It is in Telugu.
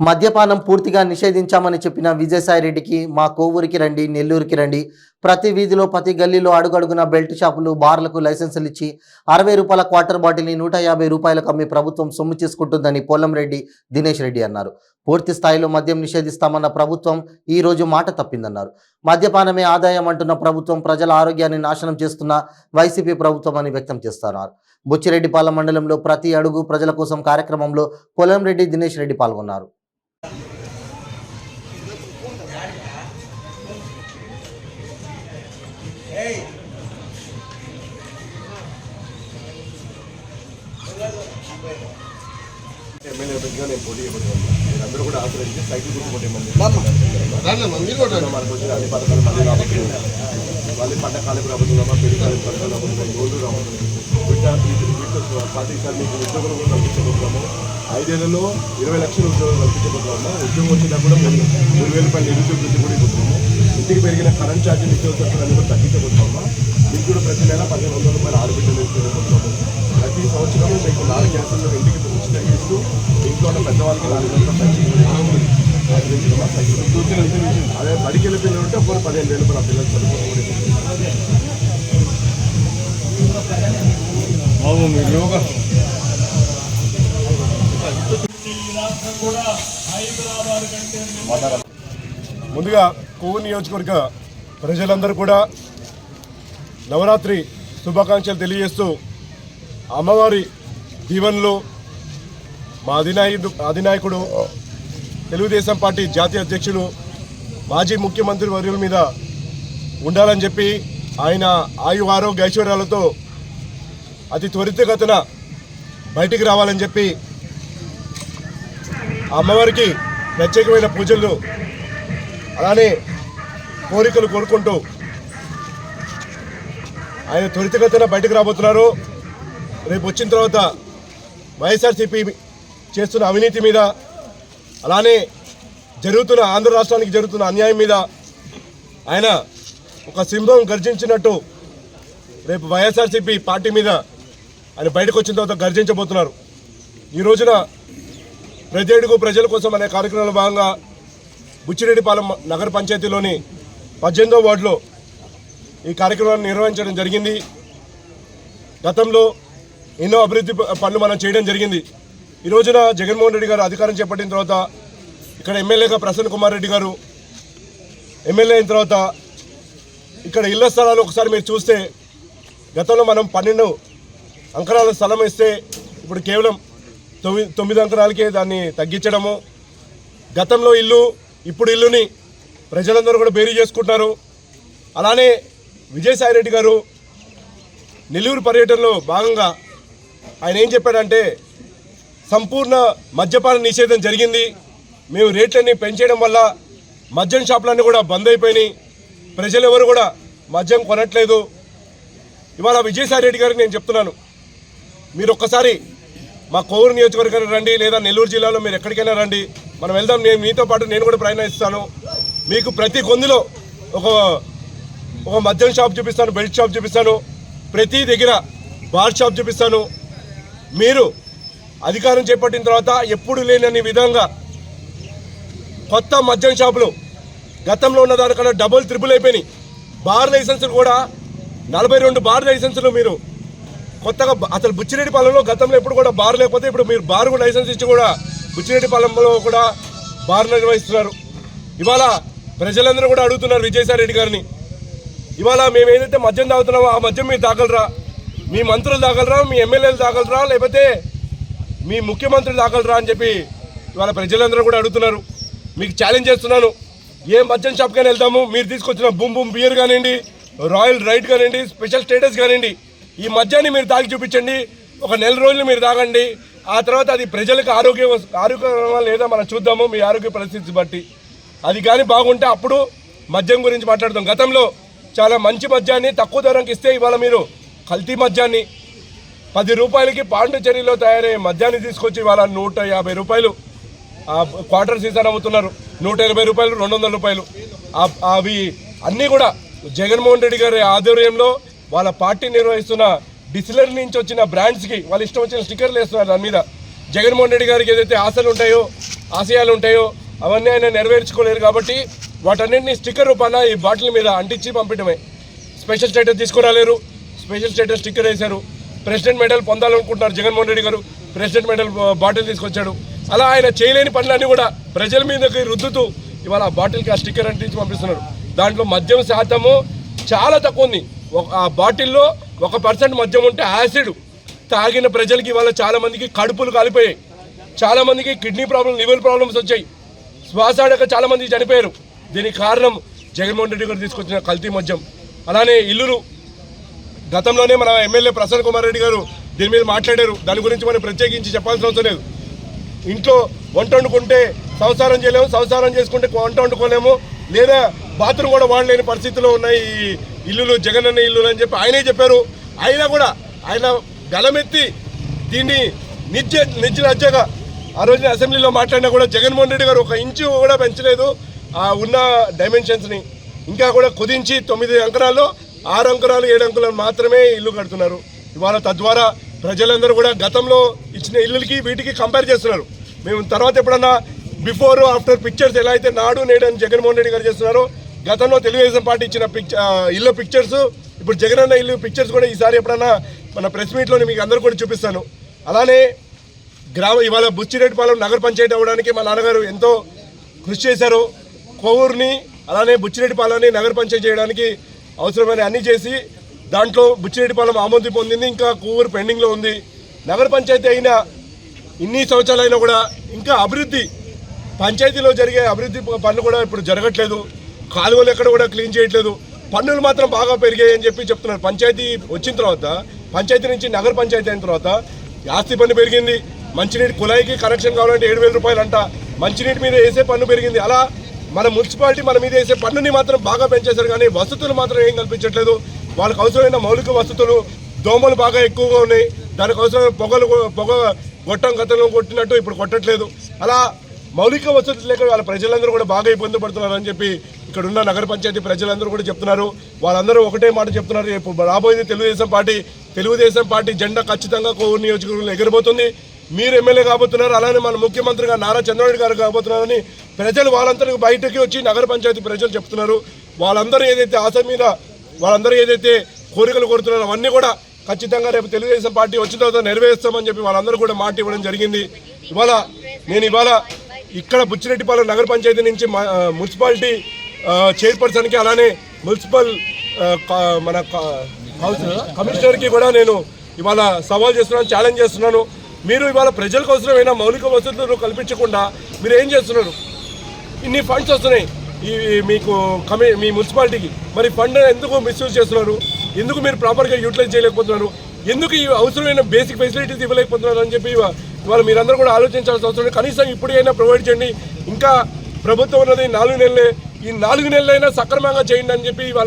మద్యపానం పూర్తిగా నిషేధించామని చెప్పిన విజయసాయిరెడ్డికి మా కోవూరికి రండి, నెల్లూరుకి రండి, ప్రతి వీధిలో ప్రతి గల్లీలో అడుగడుగున బెల్ట్ షాపులు, బార్లకు లైసెన్సులు ఇచ్చి 60 రూపాయల క్వార్టర్ బాటిల్ని 150 రూపాయలకు అమ్మి ప్రభుత్వం సొమ్ము చేసుకుంటుందని పోలంరెడ్డి దినేష్ రెడ్డి అన్నారు. పూర్తి స్థాయిలో మద్యం నిషేధిస్తామన్న ప్రభుత్వం ఈ రోజు మాట తప్పిందన్నారు. మద్యపానమే ఆదాయం అంటున్న ప్రభుత్వం ప్రజల ఆరోగ్యాన్ని నాశనం చేస్తున్న వైసీపీ ప్రభుత్వం అని వ్యక్తం చేస్తున్నారు. బుచ్చిరెడ్డిపాలెం మండలంలో ప్రతి అడుగు ప్రజల కోసం కార్యక్రమంలో పోలంరెడ్డి దినేష్ రెడ్డి పాల్గొన్నారు. ఎమ్మెల్యే అభ్యర్థిగా నేను పోటీ చేయబోతున్నాను. మీరందరూ కూడా ఆశ్రయించి సైకిల్ గుర్తుకోండి. మనకు వచ్చిన అన్ని పథకాలు మళ్ళీ రాబోతున్నాయి. మళ్ళీ పంట కాలం రాబోతున్నామా, పెళ్లి కాలం పథకాలు రాబోతున్నాయి, గోల్డ్ రాబోతున్నాయి. వీటితో పార్టీసారి మీకు ఉద్యోగులు కూడా కల్పించబోతున్నాము. 5 ఏళ్లలో 20 లక్షల ఉద్యోగులు కల్పించబోతున్నాము. ఉద్యోగం వచ్చినా కూడా మేము 3,000 రూపాయలు నిరుద్యోగ వృత్తి కూడా ఇవ్వబోతున్నాము. ఇంటికి పెరిగిన కరెంట్ ఛార్జీలు, నిత్యావసరాలు కూడా తగ్గించబోతున్నాము. మీకు కూడా ప్రతి నెల 1,500 రూపాయలు ఆడబిడ్డలు ఇవ్వబోతున్నాము. ప్రతి సంవత్సరం మీకు 4 గ్యాసులు ఇంటికి ఉచిత ఇస్తూ ఇంట్లో ఉన్న పెద్దవాళ్ళకి 4 అదే బడికి వెళ్ళి పిల్లలు ఉంటే అప్పుడు 15,000 రూపాయలు ఆ పిల్లలు చదువుకోవాలి. ముందుగా కోవూరు నియోజకవర్గ ప్రజలందరూ కూడా నవరాత్రి శుభాకాంక్షలు తెలియజేస్తూ అమ్మవారి దీవెనలు మా అధినాయకుడు తెలుగుదేశం పార్టీ జాతీయ అధ్యక్షులు మాజీ ముఖ్యమంత్రి వర్యుల మీద ఉండాలని చెప్పి ఆయన ఆరోగ్య ఐశ్వర్యాలతో అతి త్వరితగతిన బయటికి రావాలని చెప్పి అమ్మవారికి ప్రత్యేకమైన పూజలు అలానే కోరికలు కోరుకుంటూ ఆయన త్వరితగతిన బయటకు రాబోతున్నారు. రేపు వచ్చిన తర్వాత వైఎస్ఆర్సీపీ చేస్తున్న అవినీతి మీద అలానే జరుగుతున్న ఆంధ్ర రాష్ట్రానికి జరుగుతున్న అన్యాయం మీద ఆయన ఒక సింహం గర్జించినట్టు రేపు వైఎస్ఆర్సీపీ పార్టీ మీద ఆయన బయటకు వచ్చిన తర్వాత గర్జించబోతున్నారు. ఈ రోజున ప్రతి అడుగు ప్రజల కోసం అనే కార్యక్రమంలో భాగంగా బుచ్చిరెడ్డిపాలెం నగర పంచాయతీలోని 18వ వార్డులో ఈ కార్యక్రమాన్ని నిర్వహించడం జరిగింది. గతంలో ఎన్నో అభివృద్ధి పనులు మనం చేయడం జరిగింది. ఈ రోజున జగన్మోహన్ రెడ్డి గారు అధికారం చేపట్టిన తర్వాత ఇక్కడ ఎమ్మెల్యేగా ప్రసన్న కుమార్ రెడ్డి గారు ఎమ్మెల్యే అయిన తర్వాత ఇక్కడ ఇళ్ల స్థలాలు ఒకసారి మీరు చూస్తే గతంలో మనం 12 అంకణాల స్థలం ఇస్తే ఇప్పుడు కేవలం 9 అంకణాలకే దాన్ని తగ్గించడము. గతంలో ఇల్లు ఇప్పుడు ఇల్లుని ప్రజలందరూ కూడా బేరీ చేసుకుంటున్నారు. అలానే విజయసాయిరెడ్డి గారు నెల్లూరు పర్యటనలో భాగంగా ఆయన ఏం చెప్పాడంటే సంపూర్ణ మద్యపాన నిషేధం జరిగింది, మేము రేట్లన్నీ పెంచేయడం వల్ల మద్యం షాపులన్నీ కూడా బంద్ అయిపోయినాయి, ప్రజలు ఎవరు కూడా మద్యం కొనట్లేదు. ఇవాళ విజయసాయిరెడ్డి గారికి నేను చెప్తున్నాను, మీరు ఒక్కసారి మా కోవూరు నియోజకవర్గానికి రండి, లేదా నెల్లూరు జిల్లాలో మీరు ఎక్కడికైనా రండి, మనం వెళ్దాం. నేను మీతో పాటు నేను కూడా ప్రయాణిస్తాను. మీకు ప్రతి గొంతులో ఒక మద్యం షాప్ చూపిస్తాను, బెల్ట్ షాప్ చూపిస్తాను, ప్రతి దగ్గర బార్ షాప్ చూపిస్తాను. మీరు అధికారం చేపట్టిన తర్వాత ఎప్పుడు లేనని విధంగా కొత్త మద్యం షాపులు గతంలో ఉన్న దానికన్నా డబుల్ త్రిబుల్ అయిపోయినాయి. బార్ లైసెన్సులు కూడా 42 బార్ లైసెన్సులు మీరు కొత్తగా అసలు బుచ్చిరెడ్డిపాలెంలో గతంలో ఎప్పుడు కూడా బార్ లేకపోతే ఇప్పుడు మీరు బార్ కూడా లైసెన్స్ ఇచ్చి కూడా బుచ్చిరెడ్డిపాలెంలో కూడా బార్ నిర్వహిస్తున్నారు. ఇవాళ ప్రజలందరూ కూడా అడుగుతున్నారు విజయసాయిరెడ్డి గారిని, ఇవాళ మేము ఏదైతే మద్యం తాగుతున్నామో ఆ మద్యం మీరు తాగలరా, మీ మంత్రులు తాగలరా, మీ ఎమ్మెల్యేలు తాగలరా, లేకపోతే మీ ముఖ్యమంత్రులు తాగలరా అని చెప్పి ఇవాళ ప్రజలందరూ కూడా అడుగుతున్నారు. మీకు ఛాలెంజ్ చేస్తున్నాను, ఏ మద్యం షాప్కైనా వెళ్తాము, మీరు తీసుకొచ్చిన బూమ్ బూమ్ బియర్ కానివ్వండి, రాయల్ రైడ్ కానివ్వండి, స్పెషల్ స్టేటస్ కానివ్వండి, ఈ మద్యాన్ని మీరు తాగి చూపించండి. ఒక నెల రోజులు మీరు తాగండి, ఆ తర్వాత అది ప్రజలకు ఆరోగ్యకరమా లేదా మనం చూద్దాము మీ ఆరోగ్య పరిస్థితి బట్టి. అది కానీ బాగుంటే అప్పుడు మద్యం గురించి మాట్లాడతాం. గతంలో చాలా మంచి మద్యాన్ని తక్కువ ధరకు ఇస్తే ఇవాళ మీరు కల్తీ మద్యాన్ని 10 రూపాయలకి పాండిచేరిలో తయారయ్యే మద్యాన్ని తీసుకొచ్చి ఇవాళ 150 రూపాయలు క్వార్టర్ సీజన్ అమ్ముతున్నారు, 180 రూపాయలు, 200 రూపాయలు. అవి అన్నీ కూడా జగన్మోహన్ రెడ్డి గారి ఆధ్వర్యంలో వాళ్ళ పార్టీ నిర్వహిస్తున్న డిస్టిలరీ నుంచి వచ్చిన బ్రాండ్స్కి వాళ్ళు ఇష్టం వచ్చిన స్టిక్కర్లు వేస్తున్నారు. దాని మీద జగన్మోహన్ రెడ్డి గారికి ఏదైతే ఆశలు ఉంటాయో ఆశయాలు ఉంటాయో అవన్నీ ఆయన నెరవేర్చుకోలేరు. కాబట్టి వాటన్నింటినీ స్టిక్కర్ రూపాన ఈ బాటిల్ మీద అంటించి పంపించడమే. స్పెషల్ స్టేటస్ తీసుకురాలేరు, స్పెషల్ స్టేటస్ స్టిక్కర్ వేశారు. ప్రెసిడెంట్ మెడల్ పొందాలనుకుంటున్నారు జగన్మోహన్ రెడ్డి గారు, ప్రెసిడెంట్ మెడల్ బాటిల్ తీసుకొచ్చాడు. అలా ఆయన చేయలేని పనులన్నీ కూడా ప్రజల మీదకి రుద్దుతూ ఇవాళ ఆ బాటిల్కి ఆ స్టిక్కర్ అంటించి పంపిస్తున్నారు. దాంట్లో మద్యం శాతము చాలా తక్కువ ఉంది. ఆ బాటిల్లో 1% మద్యం ఉంటే యాసిడ్ తాగిన ప్రజలకి ఇవాళ చాలామందికి కడుపులు కాలిపోయాయి, చాలామందికి కిడ్నీ ప్రాబ్లమ్, లివర్ ప్రాబ్లమ్స్ వచ్చాయి, శ్వాసాడక చాలామంది చనిపోయారు. దీనికి కారణం జగన్మోహన్ రెడ్డి గారు తీసుకొచ్చిన కల్తీ మద్యం. అలానే ఇల్లులు గతంలోనే మన ఎమ్మెల్యే ప్రసన్న కుమార్ రెడ్డి గారు దీని మీద మాట్లాడారు. దాని గురించి మనం ప్రత్యేకించి చెప్పాల్సిన అవసరం లేదు. ఇంట్లో వంట వండుకుంటే సంసారం చేయలేము, సంసారం చేసుకుంటే వంట వండుకోలేము, లేదా బాత్రూమ్ కూడా వాడలేని పరిస్థితిలో ఉన్నాయి ఈ ఇల్లులు, జగనన్న ఇల్లులు అని చెప్పి ఆయనే చెప్పారు. అయినా కూడా ఆయన గలమెత్తి దీన్ని నిజ్జగా ఆ రోజున అసెంబ్లీలో మాట్లాడినా కూడా జగన్మోహన్ రెడ్డి గారు 1 ఇంచు కూడా పెంచలేదు ఆ ఉన్న డైమెన్షన్స్ని. ఇంకా కూడా కుదించి 9 అంకణాల్లో 6 అంకణాలు 7 అంకణాలు మాత్రమే ఇల్లు కడుతున్నారు. ఇవాళ తద్వారా ప్రజలందరూ కూడా గతంలో ఇచ్చిన ఇల్లులకి వీటికి కంపేర్ చేస్తున్నారు. మేము తర్వాత ఎప్పుడన్నా బిఫోర్ ఆఫ్టర్ పిక్చర్స్ ఎలా అయితే నాడు నేడు అని జగన్మోహన్ రెడ్డి గారు చేస్తున్నారో, గతంలో తెలుగుదేశం పార్టీ ఇచ్చిన ఇల్లు పిక్చర్స్, ఇప్పుడు జగనన్న ఇల్లు పిక్చర్స్ కూడా ఈసారి ఎప్పుడన్నా మన ప్రెస్ మీట్లోనే మీకు అందరూ కూడా చూపిస్తాను. అలానే ఇవాళ బుచ్చిరెడ్డిపాలెం నగర పంచాయతీ అవ్వడానికి మా నాన్నగారు ఎంతో కృషి చేశారు. కొవ్వూరుని అలానే బుచ్చిరెడ్డిపాలెంని నగర పంచాయతీ చేయడానికి అవసరమైన అన్నీ చేసి దాంట్లో బుచ్చిరెడ్డిపాలెం ఆమోదం పొందింది, ఇంకా కొవ్వూరు పెండింగ్లో ఉంది. నగర పంచాయతీ అయినా ఇన్ని సంవత్సరాలైనా కూడా ఇంకా అభివృద్ధి, పంచాయతీలో జరిగే అభివృద్ధి పనులు కూడా ఇప్పుడు జరగట్లేదు. కాలువలు ఎక్కడ కూడా క్లీన్ చేయట్లేదు, పన్నులు మాత్రం బాగా పెరిగాయి అని చెప్పి చెప్తున్నారు. పంచాయతీ వచ్చిన తర్వాత, పంచాయతీ నుంచి నగర పంచాయతీ అయిన తర్వాత ఆస్తి పన్ను పెరిగింది, మంచినీటి కుళాయికి కనెక్షన్ కావాలంటే 7,000 రూపాయలు అంట, మంచినీటి మీద వేసే పన్ను పెరిగింది. అలా మన మున్సిపాలిటీ మన మీద వేసే పన్నుని మాత్రం బాగా పెంచేశారు, కానీ వసతులు మాత్రం ఏం కల్పించట్లేదు. వాళ్ళకి అవసరమైన మౌలిక వసతులు, దోమలు బాగా ఎక్కువగా ఉన్నాయి, దానికి అవసరమైన పొగ గొట్టం గతంలో కొట్టినట్టు ఇప్పుడు కొట్టట్లేదు. అలా మౌలిక వసతులు లేక వాళ్ళ ప్రజలందరూ కూడా బాగా ఇబ్బంది పడుతున్నారని చెప్పి ఇక్కడ ఉన్న నగర పంచాయతీ ప్రజలందరూ కూడా చెప్తున్నారు. వాళ్ళందరూ ఒకటే మాట చెప్తున్నారు, రేపు రాబోయేది తెలుగుదేశం పార్టీ జెండా ఖచ్చితంగా కొవ్వూరు నియోజకవర్గంలో ఎగిరిపోతుంది. మీరు ఎమ్మెల్యే కాబోతున్నారు, అలానే మన ముఖ్యమంత్రిగా నారా చంద్రబాబు గారు కాబోతున్నారని ప్రజలు వాళ్ళందరూ బయటకి వచ్చి నగర పంచాయతీ ప్రజలు చెప్తున్నారు. వాళ్ళందరూ ఏదైతే ఆశ మీద, వాళ్ళందరూ ఏదైతే కోరికలు కోరుతున్నారో అవన్నీ కూడా ఖచ్చితంగా రేపు తెలుగుదేశం పార్టీ వచ్చిన తర్వాత నెరవేరుస్తామని చెప్పి వాళ్ళందరూ కూడా మాట ఇవ్వడం జరిగింది. నేను ఇవాళ ఇక్కడ బుచ్చిరెడ్డిపాలెం నగర పంచాయతీ నుంచి మున్సిపాలిటీ చైర్పర్సన్కి అలానే మున్సిపల్ మన కమిషనర్కి కూడా నేను ఇవాళ సవాల్ చేస్తున్నాను, ఛాలెంజ్ చేస్తున్నాను. మీరు ఇవాళ ప్రజలకు అవసరమైన మౌలిక వసతులు కల్పించకుండా మీరు ఏం చేస్తున్నారు? ఇన్ని ఫండ్స్ వస్తున్నాయి మీకు మీ మున్సిపాలిటీకి, మరి ఫండ్ ఎందుకు మిస్యూజ్ చేస్తున్నారు? ఎందుకు మీరు ప్రాపర్గా యూటిలైజ్ చేయలేకపోతున్నారు? ఎందుకు ఈ అవసరమైన బేసిక్ ఫెసిలిటీస్ ఇవ్వలేకపోతున్నారు అని చెప్పి ఇవాళ మీరందరూ కూడా ఆలోచించాల్సిన అవసరం. కనీసం ఇప్పుడైనా ప్రొవైడ్ చేయండి. ఇంకా ప్రభుత్వం ఉన్నది 4 నెలలే, ఈ 4 నెలలైనా సక్రమంగా చేయండి అని చెప్పి ఇవాళ